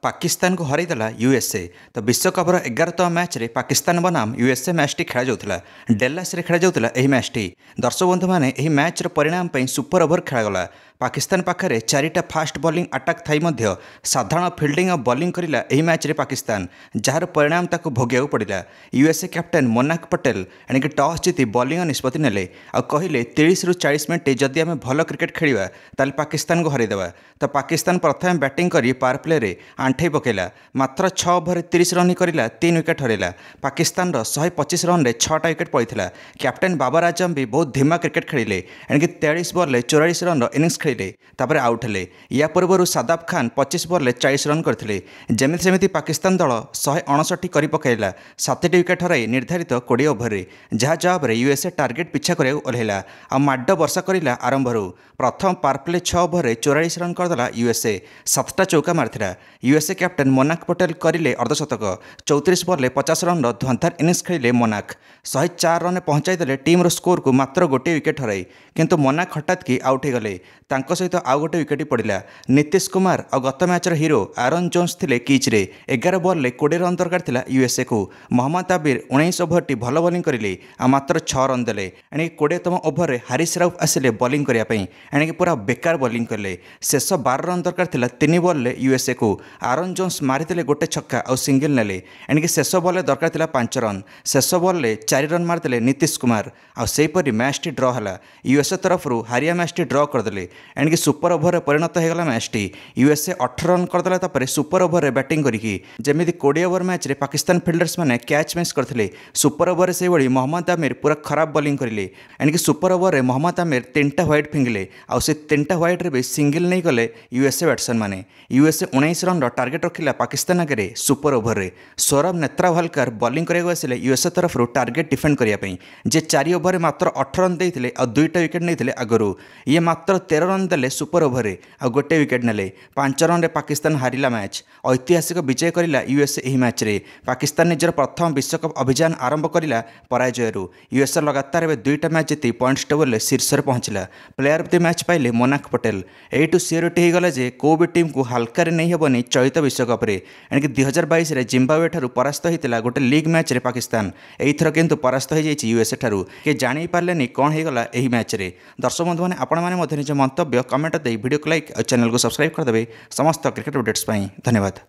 पाकिस्तान को हरईदेला यूएसए। तो विश्वकपर 11तम मैच रे पाकिस्तान बनाम यूएसए मैच टी खेला जाउथला। डेलास रे खेला जाउथला एही मैच टी। दर्शक बंधु माने एही मैच रो परिणाम पई सुपर ओवर खेलागला। पाकिस्तान पाखरे चारिटा फास्ट बॉलिंग अटैक थाई मध्य साधारण फील्डिंग और बॉलिंग करिला एही मैच रे पाकिस्तान, जार परिणाम ताको भोगियाउ पड़िला। USA captain Monank Patel एणिक toss जीति बॉलिंग निष्पत्ति नेले आ कहिले 30 रु 40 मिनिट जदि आमे भल क्रिकेट खेलिबा ताले पाकिस्तान को हरईदेबा। तो पाकिस्तान प्रथम बैटिंग करी पावर प्ले रे आंठाई पकेला। मात्र 6 ओवर 30 रन करिला, 3 विकेट हरैला। पाकिस्तान 125 रन रे 6टा विकेट पड़ता। कैप्टेन बाबर आजम भी बहुत धीमा क्रिकेट खेलिले, एणिक 43 बॉल 44 रन इनिंग्स खेलिले, तापर आउट हेले। या पूर्व सादाब खान 25 बॉल 40 रन करथिले। जेमिति सेमिति पाकिस्तान दल 159 करी पकेला, 7टी विकेट हराई निर्धारित 20 ओवर रे। जहाँ जवाब रे यूएसए टार्गेट पिछा करिया ओल्हेला आ माड वर्षा करिला आरंभरू। प्रथम पावर प्ले 6 ओवर 44 रन करदेला यूएसए, 7टा चौका मारिथिला। यूएसए कैप्टेन मोनाक पटेल करिले अर्धशतक। 34 बॉल 50 रन धुआंधार इनिंग्स खेलिले मोनाक। 104 रन पहुंचाई देले टीम स्कोर को मात्र गोटे विकेट हराई, किंतु मोनाक हठात की आउट हो गले। तांको सहित आउ गोटे विकेट पड़ा। नीतीश कुमार और गत मैचर हिरो आरन जोन्स थिले किच रे। 11 बॉल 20 रन दरकार थिला यूएसए को। मोहम्मद आबिर 19 ओवर टी भल बॉलिंग करिले आ मात्र 6 रन देले। एणिक 20तम ओवर रे हारिस राउफ आसिले बॉलिंग करिया पई, एणिक पूरा बेकार बॉलिंग कले। शेष 12 रन दरकार थिला 3 बॉल यूएसए को। आरन जोन्स मारिथिले गोटे छक्का और सिंगल नेले। एणिक शेष बॉल दरकार थिला 5 रन। शेष बॉल 4 रन मारिथिले नीतीश कुमार आ सेहीपरि मैच टी ड्र हला। यूएसए तरफ हारिया मैच टी ड्र करदेले। एणिक सुपर ओवर परिणत होगला मैच टी। यूएसए 18 रन करदेला, तापर सुपर ओवर बैटिंग करिकी जेमिति 20 ओवर मैच रे पाकिस्तान फिल्डर्स माने कैच मिस करथिले, सुपर ओवर से भली मोहम्मद आमिर पूरा खराब बॉलिंग करिले। एणिक सुपर ओवर मोहम्मद आमिर 3टा व्हाइट फिंगिले आ से 3टा व्हाइट रे भी सिंगल नहीं गले यूएसए बैट्समैन माने। यूएसए 19 रन टार्गेट रखिला पाकिस्तान आगे सुपर ओवर रे। सौरभ नेत्रावलकर बॉलिंग करने आसिले यूएसए तरफ टार्गेट डिफेंड करने जे 4 ओवर मात्र 18 रन देते और 2टा विकेट नहीं आगु। ये मात्र 13 रन देले सुपर ओवर आ गोटे विकेट नेले। 5 रन रे पाकिस्तान हारिला मैच। ऐतिहासिक विजय करिला यूएसए एही मैच रे। पाकिस्तान निजर प्रथम विश्वकप अभियान आरंभ करिला पराजयरू। यूएसए लगातार एवं 2टा मैच जीति पॉइंट्स टेबल में शीर्ष पहुंचला। प्लेयर ऑफ द मैच पाइले मोनाक पटेल। एटू सियोरिटी होगला जे को भी टीम को हल्का नहीं हेबनी चलित विश्वकप रे। एणिक 2022 रे जिम्बाब्वे ठारू परास्त होता गोटे लीग मैच रे पाकिस्तान। एथर किंतु परास्त हो जाइए यूएसए ठारू। के जानी पारलेनी कौन होगला एही मैच रे। दर्शक बंधु मैंने आपण मैंने निज मंतव्य कमेंट दे वीडियो को लाइक और चैनल को सब्सक्राइब करदे समस्त क्रिकेट अपडेट्स। धन्यवाद।